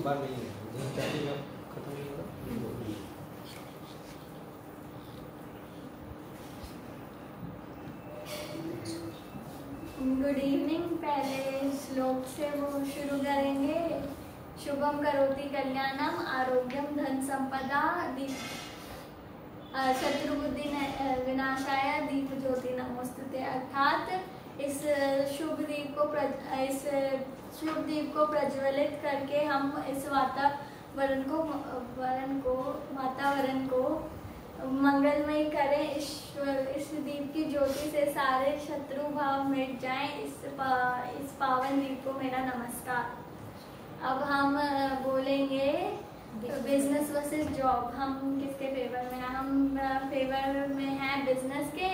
बार नहीं है, स्टार्टिंग में खत्म नहीं होगा। Good evening. पहले श्लोक से वो शुरू करेंगे। शुभम करोति कल्याणम आरोग्यम धन संपदा शत्रुबुद्धि विनाशाय दीप ज्योति नमोस्तुते। अर्थात इस शुभ दीप को प्रज्वलित करके हम इस वातावरण को मंगलमय करें। इस दीप की ज्योति से सारे शत्रु भाव मिट जाएं। इस पावन दीप को मेरा नमस्कार। अब हम बोलेंगे बिजनेस वर्सेस जॉब। हम किसके फेवर में हैं? हम फेवर में हैं बिजनेस के।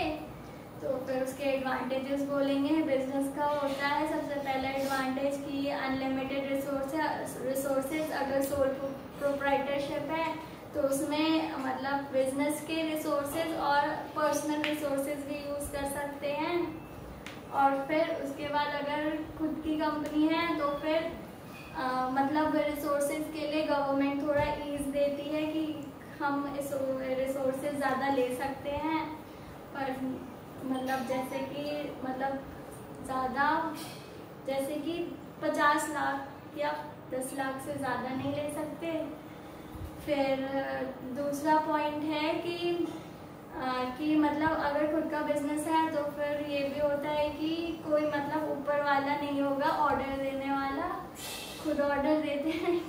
तो फिर उसके एडवांटेजेस बोलेंगे। बिजनेस का होता है सबसे पहला एडवांटेज कि अनलिमिटेड रिसोर्सेज। अगर सोल प्रोप्राइटरशिप है तो उसमें मतलब बिजनेस के रिसोर्सेज और पर्सनल रिसोर्सेज भी यूज़ कर सकते हैं। और फिर उसके बाद अगर खुद की कंपनी है तो फिर मतलब रिसोर्सेज के लिए गवर्नमेंट थोड़ा ईज देती है कि हम इस रिसोर्सेज ज़्यादा ले सकते हैं। पर मतलब जैसे कि 50 लाख या 10 लाख से ज़्यादा नहीं ले सकते। फिर दूसरा पॉइंट है कि मतलब अगर खुद का बिजनेस है तो फिर ये भी होता है कि कोई मतलब ऊपर वाला नहीं होगा ऑर्डर देने वाला, खुद ऑर्डर देते हैं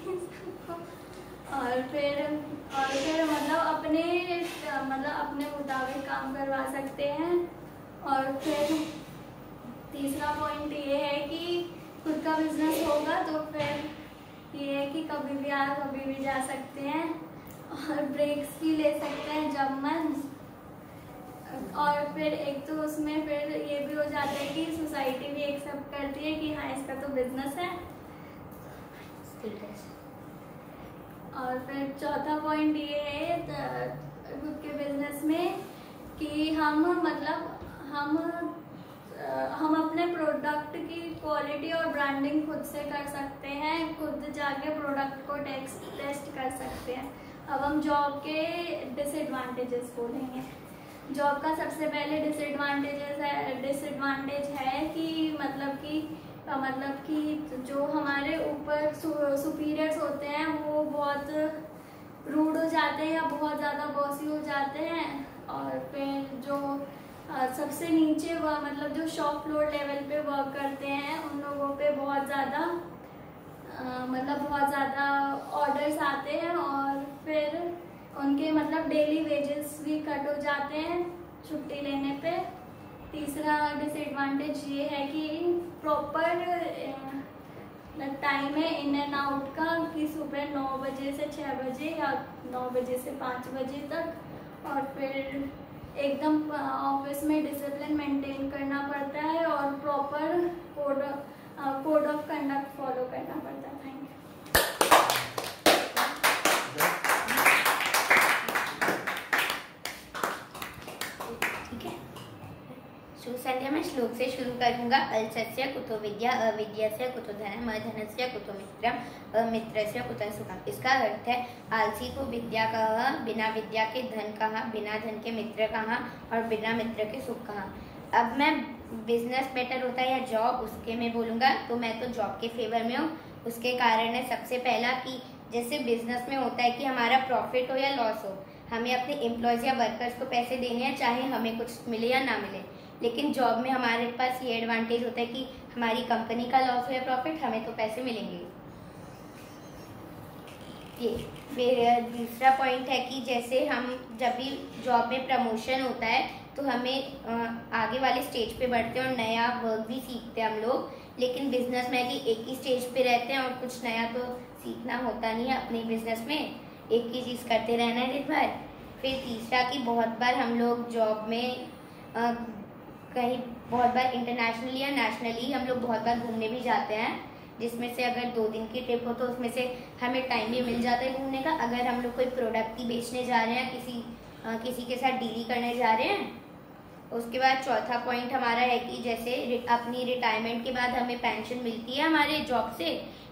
और फिर मतलब अपने मुताबिक काम करवा सकते हैं। और फिर तीसरा पॉइंट ये है कि खुद का बिजनेस होगा तो फिर ये है कि कभी भी आ कभी भी जा सकते हैं और ब्रेक्स भी ले सकते हैं जब मन। और फिर एक तो उसमें फिर ये भी हो जाता है कि सोसाइटी भी एक्सेप्ट करती है कि हाँ इसका तो बिजनेस है। और फिर चौथा पॉइंट ये है खुद के बिजनेस में कि हम अपने प्रोडक्ट की क्वालिटी और ब्रांडिंग खुद से कर सकते हैं। खुद जाके प्रोडक्ट को टेस्ट कर सकते हैं। अब हम जॉब के डिसएडवांटेजेस बोलेंगे। जॉब का सबसे पहले डिसएडवांटेज है कि जो हमारे ऊपर सुपीरियर्स होते हैं वो बहुत रूड हो जाते हैं या बहुत ज़्यादा बॉसी हो जाते हैं। और फिर जो सबसे नीचे मतलब जो शॉप फ्लोर लेवल पे वर्क करते हैं उन लोगों पे बहुत ज़्यादा ऑर्डर्स आते हैं और फिर उनके मतलब डेली वेजेस भी कट हो जाते हैं छुट्टी लेने पे। तीसरा डिसएडवांटेज ये है कि प्रॉपर टाइम है इन एंड आउट का कि सुबह 9 बजे से 6 बजे या 9 बजे से 5 बजे तक। और फिर एकदम ऑफिस में डिसिप्लिन मेंटेन करना पड़ता है और proper code of conduct follow करना पड़ता है। Thank you. संध्या मैं श्लोक से शुरू करूंगा। अल्सस्य कुतो विद्या अविद्यस्य कुतो धनम अधनस्य कुतो मित्रम अमित्रस्य कुतो सुखम। इसका अर्थ है आलसी को विद्या कहा, बिना विद्या के धन कहा, बिना धन के मित्र कहा और बिना मित्र के सुख कहा। अब मैं बिजनेस बेटर होता है या जॉब उसके में बोलूँगा तो मैं तो जॉब के फेवर में हूँ। उसके कारण है सबसे पहला कि जैसे बिजनेस में होता है कि हमारा प्रॉफिट हो या लॉस हो, हमें अपने एम्प्लॉयज़ या वर्कर्स को पैसे देने हैं चाहे हमें कुछ मिले या ना मिले। लेकिन जॉब में हमारे पास ये एडवांटेज होता है कि हमारी कंपनी का लॉस हो या प्रॉफिट हमें तो पैसे मिलेंगे। ये फिर दूसरा पॉइंट है कि जैसे हम जब भी जॉब में प्रमोशन होता है तो हमें आगे वाले स्टेज पे बढ़ते हैं और नया वर्क भी सीखते हैं हम लोग। लेकिन बिजनेस में कि एक ही स्टेज पे रहते हैं और कुछ नया तो सीखना होता नहीं है अपने बिजनेस में, एक ही चीज़ करते रहना है दिन भर। फिर तीसरा कि बहुत बार हम लोग जॉब में कहीं बहुत बार इंटरनेशनली या नेशनली हम लोग बहुत बार घूमने भी जाते हैं, जिसमें से अगर 2 दिन की ट्रिप हो तो उसमें से हमें टाइम भी मिल जाता है घूमने का। अगर हम लोग कोई प्रोडक्ट ही बेचने जा रहे हैं, किसी के साथ डील करने जा रहे हैं। उसके बाद चौथा पॉइंट हमारा है कि जैसे अपनी रिटायरमेंट के बाद हमें पेंशन मिलती है हमारे जॉब से,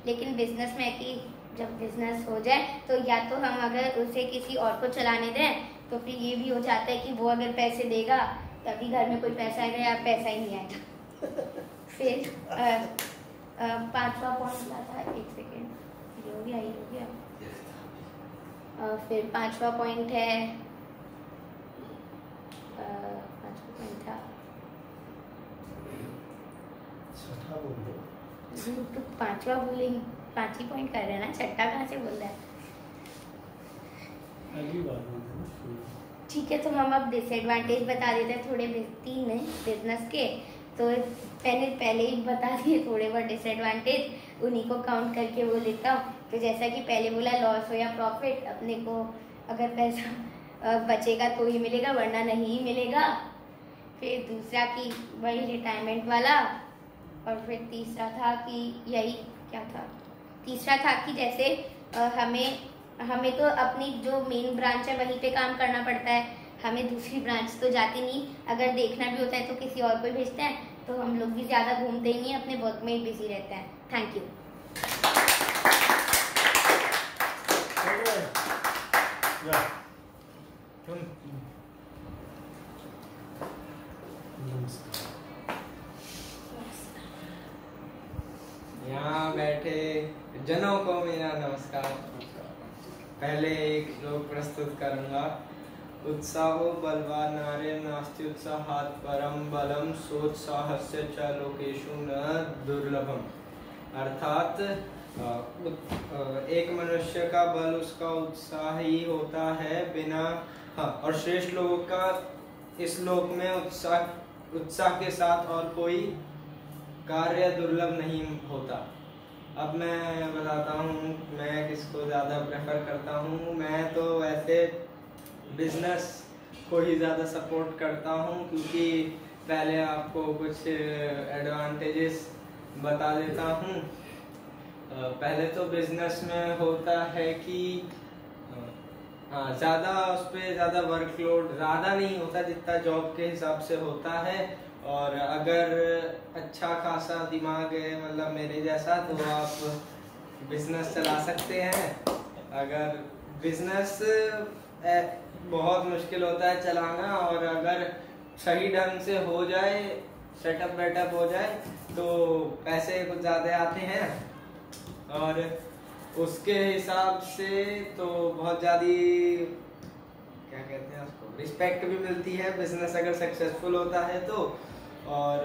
लेकिन बिजनेस में कि जब बिजनेस हो जाए तो या तो हम अगर उसे किसी और को चलाने दें तो फिर ये भी हो जाता है कि वो अगर पैसे देगा तभी घर में कोई पैसा आएगा या पैसा ही नहीं आएगा। फिर 5वां पॉइंट क्या था, एक सेकेंड, ये हो गया। फिर 5वां पॉइंट है, 5वां पॉइंट था, तो 5वां बोलेंगे, 5 ही पॉइंट कर रहे हैं ना, 6ठा कहाँ से बोल रहा है। ठीक है, तो हम अब डिसएडवांटेज बता देते हैं थोड़े 3 हैं बिजनेस के। तो मैंने पहले ही बता दिए थोड़े बहुत डिसएडवांटेज, उन्हीं को काउंट करके वो लेता हूँ। तो जैसा कि पहले बोला, लॉस हो या प्रॉफिट, अपने को अगर पैसा बचेगा तो ही मिलेगा वरना नहीं मिलेगा। फिर दूसरा कि वही रिटायरमेंट वाला, और फिर तीसरा था कि यही क्या था, तीसरा था कि जैसे हमें तो अपनी जो मेन ब्रांच है वहीं पे काम करना पड़ता है, हमें दूसरी ब्रांच तो जाती नहीं। अगर देखना भी होता है तो किसी और को भेजते हैं, तो हम लोग भी ज़्यादा घूमते ही नहीं, अपने वर्क में ही बिजी रहते हैं। Thank you. यहाँ बैठे जनों को मेरा नमस्कार। पहले एक श्लोक प्रस्तुत करूंगा। उत्साहो बलवान नारे नास्ति उत्साहात् परम बलम सोत्साहस्य च लोकेषु न दुर्लभम। अर्थात एक मनुष्य का बल उसका उत्साह ही होता है, बिना और श्रेष्ठ लोगों का इस लोक में उत्साह के साथ और कोई कार्य दुर्लभ नहीं होता। अब मैं बताता हूँ मैं किसको ज़्यादा प्रेफर करता हूँ। मैं तो वैसे बिजनेस को ही ज़्यादा सपोर्ट करता हूँ, क्योंकि पहले आपको कुछ एडवांटेजेस बता देता हूँ। पहले तो बिजनेस में होता है कि ज़्यादा उस पर ज़्यादा वर्कलोड ज़्यादा नहीं होता जितना जॉब के हिसाब से होता है। और अगर अच्छा खासा दिमाग है, मतलब मेरे जैसा, तो आप बिजनेस चला सकते हैं। अगर बिजनेस बहुत मुश्किल होता है चलाना, और अगर सही ढंग से हो जाए, सेटअप वेटअप हो जाए, तो पैसे कुछ ज़्यादा आते हैं। और उसके हिसाब से तो बहुत ज़्यादा क्या कहते हैं उसको, रिस्पेक्ट भी मिलती है बिजनेस अगर सक्सेसफुल होता है तो। और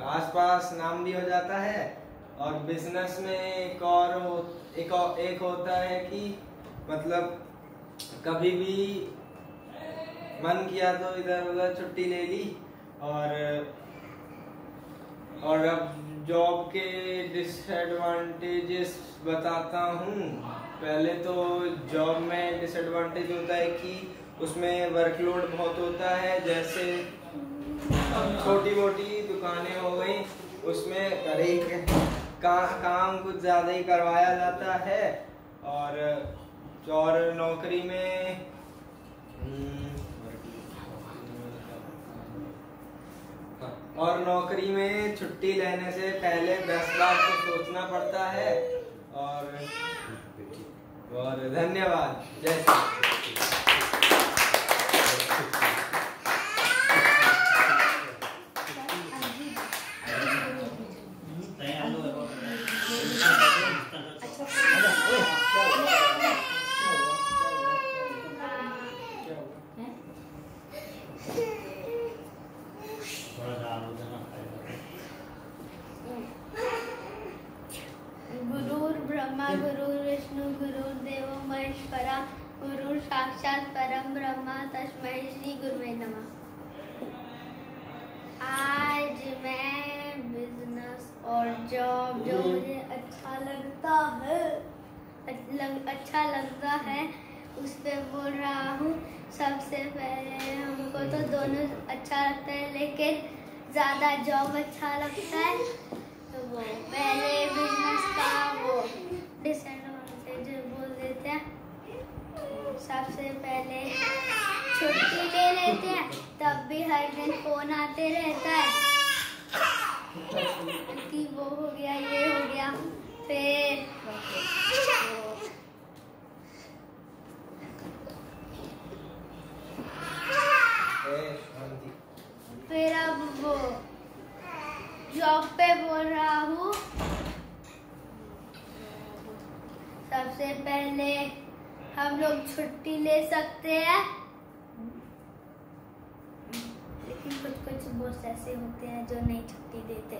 आसपास नाम भी हो जाता है। और बिजनेस में एक होता है कि मतलब कभी भी मन किया तो इधर उधर छुट्टी ले ली। और अब जॉब के डिसएडवांटेजेस बताता हूँ। पहले तो जॉब में डिसएडवांटेज होता है कि उसमें वर्कलोड बहुत होता है। जैसे छोटी मोटी दुकानें हो गई, उसमें काम कुछ ज़्यादा ही करवाया जाता है। और नौकरी में छुट्टी लेने से पहले 10 बार तो सोचना पड़ता है। और धन्यवाद। जय गुरुर्ब्रह्मा गुरुर्विष्णु गुरुर्देवो महेश्वरा गुरुर् साक्षात् परम ब्रह्म तस्मै श्री गुरुवे नमः। आज मैं बिजनेस और जॉब जो मुझे अच्छा लगता है उस पर बोल रहा हूँ। सबसे पहले हमको तो दोनों अच्छा लगता है, लेकिन ज़्यादा जॉब अच्छा लगता है। तो वो पहले बिजनेस का वो डिसएडवांटेज बोल देते हैं। सबसे पहले छुट्टी ले लेते हैं, तब भी हर दिन फोन आते रहता है कि वो हो गया, ये हो गया। फिर सबसे पहले हम लोग छुट्टी ले सकते हैं, लेकिन कुछ बॉस ऐसे होते हैं जो नहीं छुट्टी देते।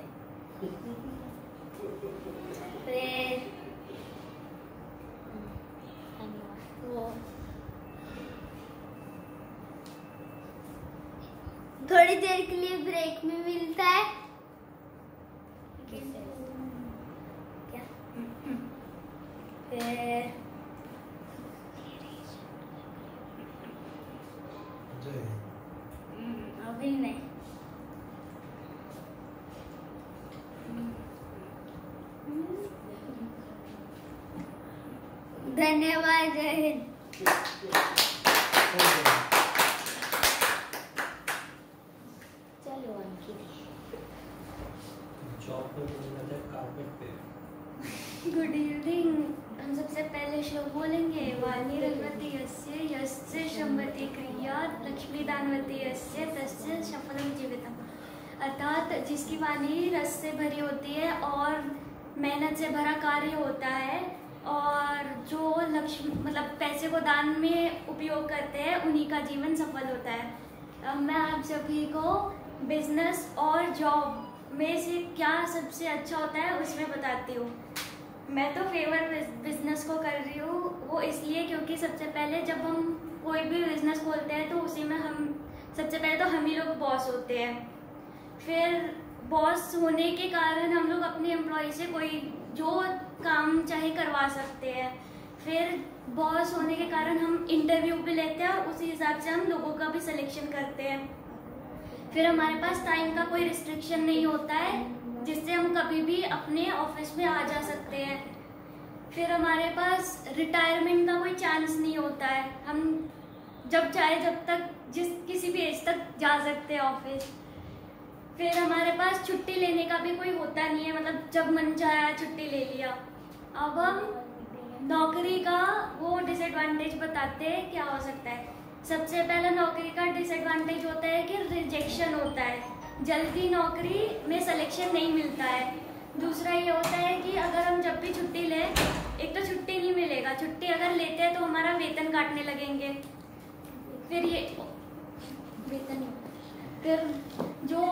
फिर वो थोड़ी देर के लिए ब्रेक भी मिलता है। क्या? फिर अभी नहीं। धन्यवाद, जय हिंद। चलो अंकित। जॉब पे बोलना था कारपेट पे। Good evening. हम सबसे पहले श्लोक बोलेंगे। वाणी रघुवती यस्य यस्य शंभति क्रियात् लक्ष्मी दानवती यस्य तस्य सफलम जीवितम। अर्थात जिसकी वाणी रस से भरी होती है और मेहनत से भरा कार्य होता है, और जो लक्ष्मी मतलब पैसे को दान में उपयोग करते हैं, उन्हीं का जीवन सफल होता है। अब मैं आप सभी को बिजनेस और जॉब में से क्या सबसे अच्छा होता है उसमें बताती हूँ। मैं तो फेवर बिजनेस को कर रही हूँ, वो इसलिए क्योंकि सबसे पहले जब हम कोई भी बिजनेस खोलते हैं तो उसी में हम सबसे पहले तो हम ही लोग बॉस होते हैं। फिर बॉस होने के कारण हम लोग अपने एम्प्लॉय से कोई जो काम चाहे करवा सकते हैं। फिर बॉस होने के कारण हम इंटरव्यू भी लेते हैं और उसी हिसाब से हम लोगों का भी सिलेक्शन करते हैं। फिर हमारे पास टाइम का कोई रिस्ट्रिक्शन नहीं होता है, जिससे हम कभी भी अपने ऑफिस में आ जा सकते हैं। फिर हमारे पास रिटायरमेंट का कोई चांस नहीं होता है, हम जब चाहे जब तक किसी भी एज तक जा सकते हैं ऑफिस। फिर हमारे पास छुट्टी लेने का भी कोई होता नहीं है, मतलब जब मन चाहे छुट्टी ले लिया। अब हम नौकरी का वो डिसएडवांटेज बताते हैं क्या हो सकता है। सबसे पहला नौकरी का डिसएडवांटेज होता है कि रिजेक्शन होता है, जल्दी नौकरी में सिलेक्शन नहीं मिलता है। दूसरा ये होता है कि अगर हम जब भी छुट्टी लें, एक तो छुट्टी नहीं मिलेगा, छुट्टी अगर लेते हैं तो हमारा वेतन काटने लगेंगे। फिर ये वेतन, फिर जो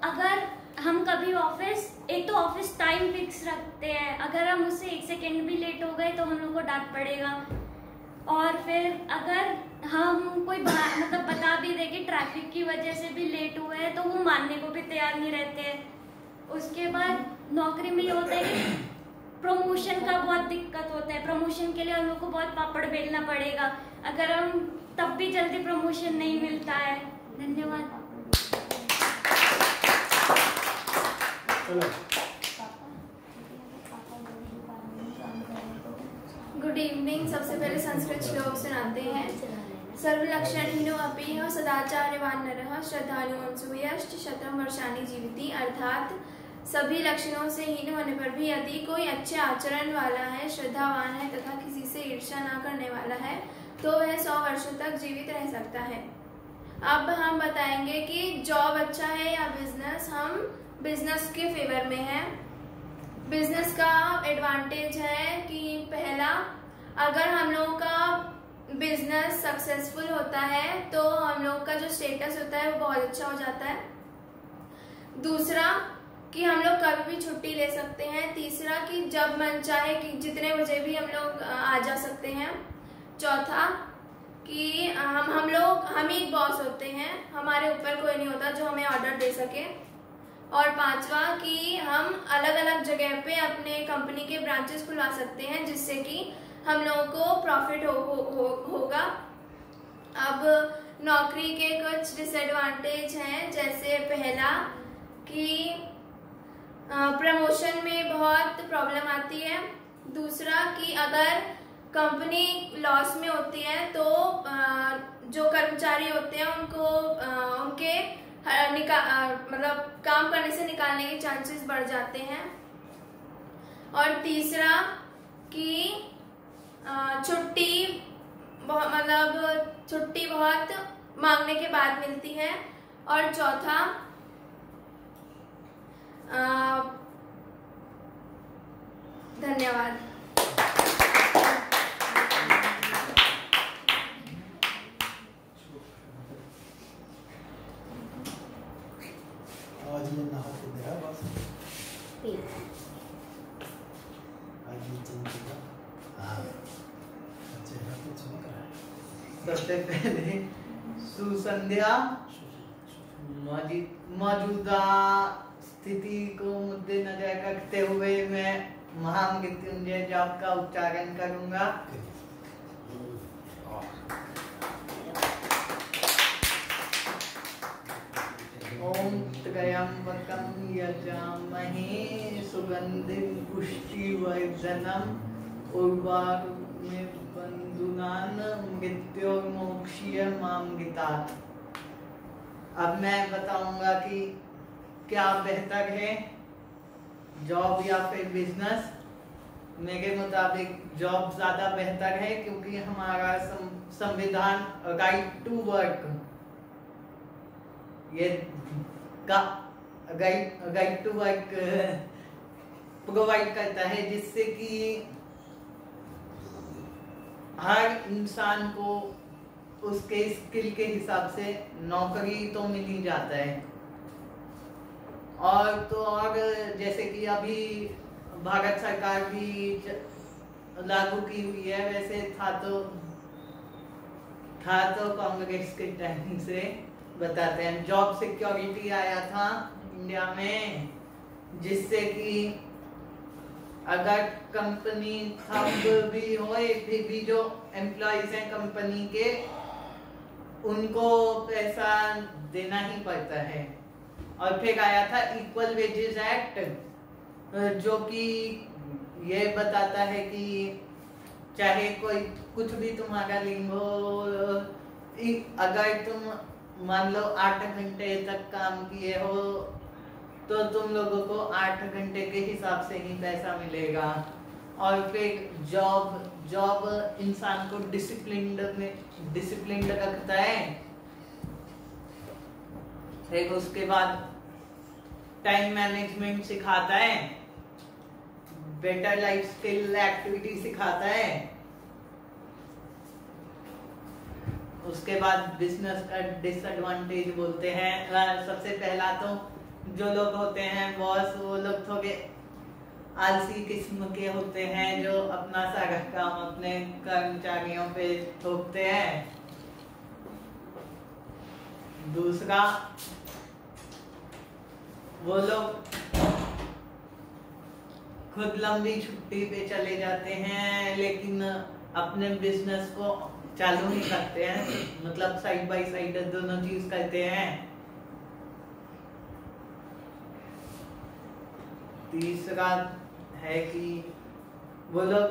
अगर हम कभी ऑफिस, एक तो ऑफिस टाइम फिक्स रखते हैं, अगर हम उससे 1 सेकेंड भी लेट हो गए तो हम लोग को डांट पड़ेगा। और फिर अगर हम कोई मतलब बता भी दे कि ट्रैफिक की वजह से भी लेट हुए हैं तो वो मानने को भी तैयार नहीं रहते हैं। उसके बाद नौकरी में ये होता है कि प्रमोशन का बहुत दिक्कत होता है, प्रमोशन के लिए हम लोग को बहुत पापड़ बेलना पड़ेगा, अगर हम तब भी जल्दी प्रमोशन नहीं मिलता है। धन्यवाद। Good evening. सबसे पहले संस्कृत श्लोक सुनाते हैं। सर्वलक्षणहीनो अपि सदाचार्यवान् नरः श्रद्धालुमंसूयश्च शतं वर्षाणि जीविति। अर्थात सभी लक्षणों से हीन होने पर भी यदि कोई अच्छे आचरण वाला है, श्रद्धावान है तथा किसी से ईर्ष्या ना करने वाला है तो वह 100 वर्षों तक जीवित रह सकता है। अब हम बताएंगे कि जॉब अच्छा है या बिजनेस। हम बिजनेस के फेवर में हैं। बिजनेस का एडवांटेज है कि पहला, अगर हम लोग का बिजनेस सक्सेसफुल होता है तो हम लोग का जो स्टेटस होता है वो बहुत अच्छा हो जाता है। दूसरा कि हम लोग कभी भी छुट्टी ले सकते हैं। तीसरा कि जब मन चाहे कि जितने बजे भी हम लोग आ जा सकते हैं। चौथा कि हम ही बॉस होते हैं, हमारे ऊपर कोई नहीं होता जो हमें ऑर्डर दे सके। और पांचवा कि हम अलग अलग जगह पे अपने कंपनी के ब्रांचेस खुलवा सकते हैं, जिससे कि हम लोगों को प्रॉफिट होगा। अब नौकरी के कुछ डिसएडवांटेज हैं, जैसे पहला कि प्रमोशन में बहुत प्रॉब्लम आती है। दूसरा कि अगर कंपनी लॉस में होती है तो जो कर्मचारी होते हैं उनको उनके मतलब काम करने से निकालने के चांसेस बढ़ जाते हैं। और तीसरा कि छुट्टी बहुत मांगने के बाद मिलती है। और चौथा धन्यवाद। सबसे पहले सुसंध्या मौजूदा स्थिति को मद्देनजर रखते हुए मैं महामृत्युंजय जाप का उच्चारण करूंगा। ओम त्र्यंबकं यजामहे सुगंधिं पुष्टिवर्धनम् उर्वारुकमिव बन्धुनान् मृत्योर्मोक्ष्यमामृतात्। अब मैं बताऊंगा कि क्या बेहतर है, जॉब या फिर बिजनेस। मेरे मुताबिक जॉब ज्यादा बेहतर है, क्योंकि हमारा संविधान राइट टू वर्क ये राइट टू वर्क प्रोवाइड करता है, जिससे कि हर इंसान को उसके स्किल के हिसाब से नौकरी तो मिल ही जाता है। और तो और जैसे कि अभी भारत सरकार भी लागू की हुई है, वैसे था तो कांग्रेस के टाइम से बताते हैं। जॉब सिक्योरिटी आया था इंडिया में, जिससे कि अगर कंपनी ठप भी हो फिर भी जो एम्प्लॉइज हैं कंपनी के, उनको पैसा देना ही पड़ता है। और फिर आया था इक्वल वेजेस एक्ट, जो कि ये बताता है कि चाहे कोई कुछ भी तुम्हारा लिंग हो, अगर तुम मान लो 8 घंटे तक काम किए हो तो तुम लोगों को 8 घंटे के हिसाब से ही पैसा मिलेगा। और फिर जॉब इंसान को डिसिप्लिन्ड रखता है। फिर उसके बाद टाइम मैनेजमेंट सिखाता है, बेटर लाइफ स्किल एक्टिविटी सिखाता है। उसके बाद बिजनेस का डिसएडवांटेज बोलते हैं। सबसे पहला तो जो लोग होते हैं बॉस, वो लोग थोड़े आलसी किस्म के होते हैं, जो अपना सारा काम अपने कर्मचारियों पे थोपते हैं। दूसरा, वो लोग खुद लंबी छुट्टी पे चले जाते हैं, लेकिन अपने बिजनेस को चालू नहीं करते हैं, मतलब साइड बाय साइड दोनों चीज करते हैं। तीसरा है कि वो लोग,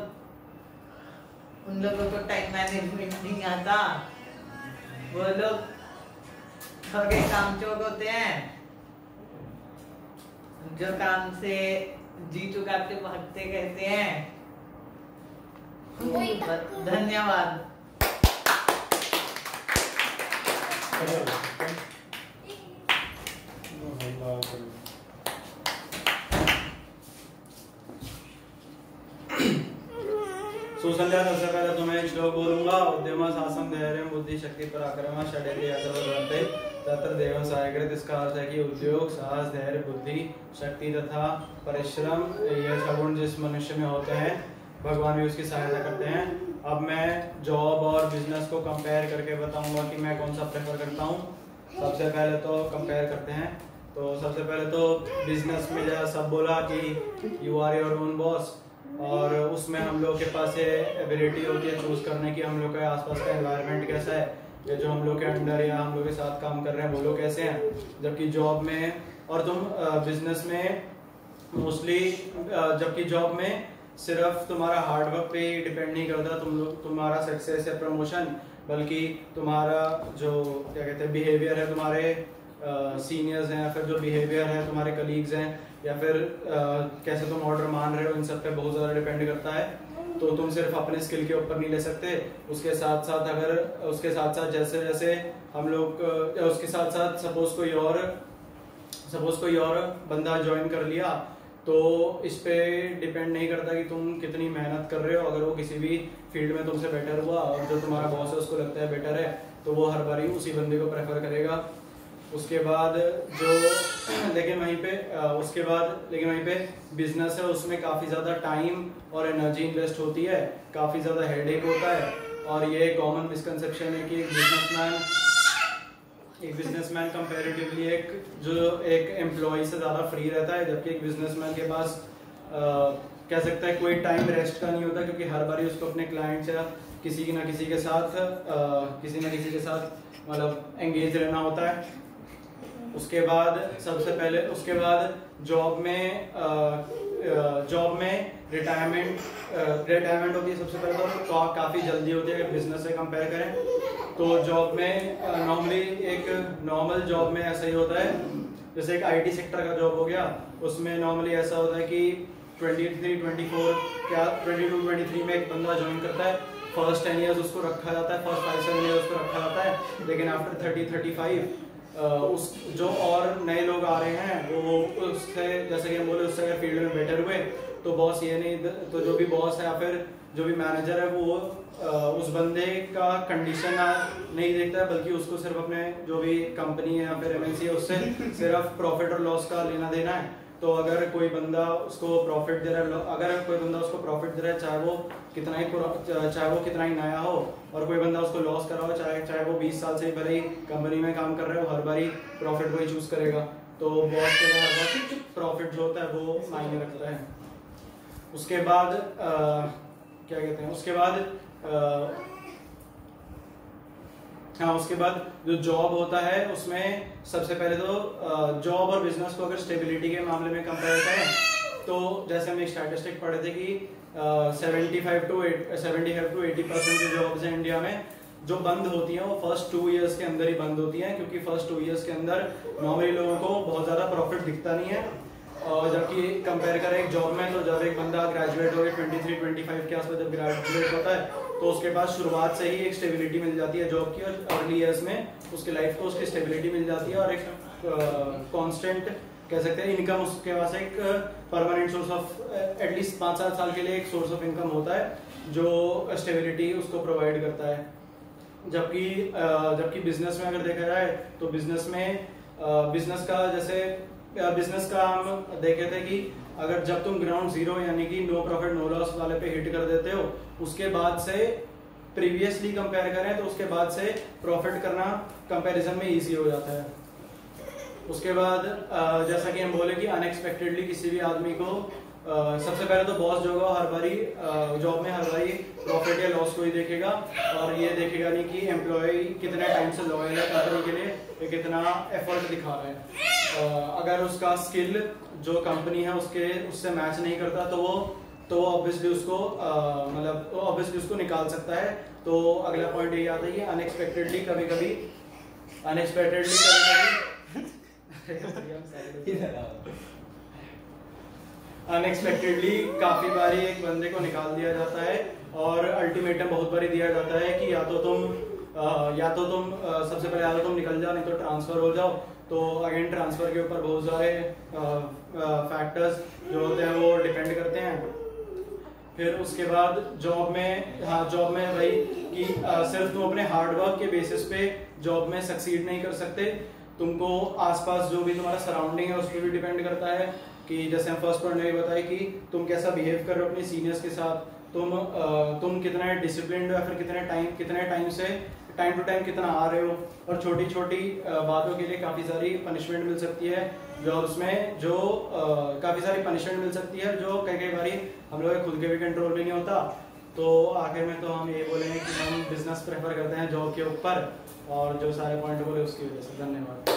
उन लोगों को टाइम मैनेजमेंट नहीं आता, वो लोग थोड़े कामचोर होते हैं, जो काम से जी चुका के भागते कहते हैं। धन्यवाद। सुसंध्या, सबसे पहले तो मैं एक श्लोक बोलूंगा। उद्यम साहसम धैर्यम बुद्धि शक्ति पराक्रम षडेति अथर्वग्रंथे तत्र देव सहायकृत। इसका अर्थ है कि उद्योग, साहस, धैर्य, बुद्धि, शक्ति तथा परिश्रम, ये 6 गुण जिस मनुष्य में होते हैं, भगवान भी उसकी सहायता करते हैं। अब मैं जॉब और बिजनेस को कंपेयर करके बताऊंगा कि मैं कौन सा प्रेफर करता हूँ। सबसे पहले तो कंपेयर करते हैं। तो सबसे पहले तो बिजनेस में जैसा सब बोला कि you are your own boss, और उसमें हम लोग के पास ये एबिलिटी होती है चूज करने की हम लोग के आसपास का एनवायरनमेंट कैसा है, या जो हम लोग के अंडर या हम लोग के साथ काम कर रहे हैं वो लोग कैसे हैं। जबकि जॉब में और तुम बिजनेस में मोस्टली, जबकि जॉब में सिर्फ तुम्हारा हार्डवर्क पे डिपेंड नहीं करता तुम्हारा सक्सेस या प्रमोशन, बल्कि तुम्हारा जो क्या कहते हैं बिहेवियर है, तुम्हारे सीनियर्स हैं, या फिर जो बिहेवियर है तुम्हारे कलीग्स हैं, या फिर कैसे तुम ऑर्डर मान रहे हो, इन सब पे बहुत ज़्यादा डिपेंड करता है। तो तुम सिर्फ अपने स्किल के ऊपर नहीं ले सकते, उसके साथ साथ जैसे जैसे हम लोग उसके साथ साथ सपोज कोई और बंदा ज्वाइन कर लिया, तो इस पे डिपेंड नहीं करता कि तुम कितनी मेहनत कर रहे हो। अगर वो किसी भी फील्ड में तुमसे बेटर हुआ और जो तुम्हारा बॉस है उसको लगता है बेटर है, तो वो हर बारी उसी बंदे को प्रेफर करेगा। उसके बाद लेकिन वहीं पे बिजनेस है, उसमें काफ़ी ज़्यादा टाइम और एनर्जी इन्वेस्ट होती है, काफ़ी ज़्यादा हेडेक होता है। और ये कॉमन मिसकंसेप्शन है कि एक बिजनेसमैन कंपैरेटिवली एक एम्प्लॉय से ज़्यादा फ्री रहता है, जबकि एक बिजनेसमैन के पास कह सकता है कोई टाइम रेस्ट का नहीं होता, क्योंकि हर बार उसको अपने क्लाइंट्स या किसी न किसी के साथ मतलब एंगेज रहना होता है। उसके बाद जॉब में रिटायरमेंट होती है सबसे पहले तो काफ़ी जल्दी होती है अगर बिजनेस से कंपेयर करें तो। जॉब में नॉर्मली एक नॉर्मल जॉब में ऐसा ही होता है, जैसे एक आईटी सेक्टर का जॉब हो गया, उसमें नॉर्मली ऐसा होता है कि 22-23 में एक बंदा ज्वाइन करता है, फर्स्ट 10 इयर्स उसको रखा जाता है, फर्स्ट 5-7 इयर्स उसको रखा जाता है, लेकिन आफ्टर 30-35 उस जो और नए लोग आ रहे हैं वो उससे जैसे कि हम बोले उससे अगर फील्ड में बेटर हुए तो बॉस ये नहीं, तो जो भी बॉस है या फिर जो भी मैनेजर है वो उस बंदे का कंडीशन नहीं देखता है, बल्कि उसको सिर्फ अपने जो भी कंपनी है या फिर एमएनसी है उससे सिर्फ प्रॉफिट और लॉस का लेना देना है। तो अगर कोई बंदा उसको प्रॉफिट दे रहा है, चाहे वो कितना ही नया हो, और कोई बंदा उसको लॉस कर रहा हो, चाहे वो 20 साल से भले ही कंपनी में काम कर रहे हो, हर बारी प्रॉफिट को ही चूज करेगा। तो बॉस के लिए हर बार प्रॉफिट जो होता है वो मायने रखता है। उसके बाद उसके बाद जो जॉब होता है उसमें सबसे पहले तो जॉब और बिजनेस को अगर स्टेबिलिटी के मामले में कंपेयर करें तो जैसे हम एक स्टैटिस्टिक पढ़े थे कि 75 to 80% जो जॉब्स हैं इंडिया में जो बंद होती हैं वो फर्स्ट 2 इयर्स के अंदर ही बंद होती हैं, क्योंकि फर्स्ट 2 इयर्स के अंदर नॉर्मली लोगों को बहुत ज़्यादा प्रॉफिट दिखता नहीं है। और जबकि कंपेयर करें एक जॉब में, तो जब एक बंदा ग्रेजुएट हो गया 23-25 के आसपास जब ग्रेजुएट होता है तो उसके पास शुरुआत से ही एक स्टेबिलिटी मिल जाती है जॉब की, और अर्ली ईयर्स में उसके लाइफ को उसकी स्टेबिलिटी मिल जाती है और एक कांस्टेंट कह सकते हैं इनकम उसके पास एक परमानेंट सोर्स ऑफ एटलीस्ट 5-7 साल के लिए एक सोर्स ऑफ इनकम होता है जो स्टेबिलिटी उसको प्रोवाइड करता है। जबकि बिजनेस में अगर देखा जाए तो बिजनेस का हम देखे थे कि अगर जब तुम ग्राउंड जीरो यानी कि नो प्रॉफिट नो लॉस वाले पे हिट कर देते हो, उसके बाद से प्रीवियसली कंपेयर करें तो उसके बाद से प्रॉफिट करना कंपैरिजन में इजी हो जाता है। उसके बाद जैसा कि हम बोले कि अनएक्सपेक्टेडली किसी भी आदमी को सबसे पहले तो बॉस जो होगा हर बारी जॉब में हर बारी प्रॉफिट या लॉस को ही देखेगा, और ये देखेगा नहीं कि एम्प्लॉय कितने टाइम से लॉयल है कंपनी के लिए, ये कितना एफर्ट दिखा रहा है। अगर उसका स्किल जो कंपनी है उससे मैच नहीं करता तो ऑब्वियसली उसको निकाल सकता है। तो अगला पॉइंट ये आता है कि अनएक्सपेक्टेडली कभी काफी बारी एक बंदे को निकाल दिया जाता है, और अल्टीमेटम बहुत बारी दिया जाता है कि या तो तुम सबसे पहले तुम निकल जाओ, नहीं तो ट्रांसफर हो जाओ। तो अगेन ट्रांसफर के ऊपर बहुत सारे फैक्टर्स जो होते हैं वो डिपेंड करते हैं। फिर उसके बाद जॉब में भाई कि सिर्फ तुम अपने हार्डवर्क के बेसिस पे जॉब में सक्सीड नहीं कर सकते, तुमको आसपास जो भी तुम्हारा सराउंडिंग है उस पर भी डिपेंड करता है कि जैसे हम फर्स्ट पॉइंट में बताया कि तुम कैसा बिहेव कर रहे हो अपने सीनियर्स के साथ, तुम कितना डिसिप्लिन्ड हो या फिर कितने टाइम से टाइम टू टाइम कितना आ रहे हो। और छोटी छोटी बातों के लिए काफ़ी सारी पनिशमेंट मिल सकती है काफ़ी सारी पनिशमेंट मिल सकती है जो कई बारी हम लोग खुद के भी कंट्रोल में नहीं होता। तो आखिर में तो हम ये बोलेंगे कि हम बिजनेस प्रेफर करते हैं जॉब के ऊपर, और जो सारे पॉइंट बोले उसकी वजह से। धन्यवाद।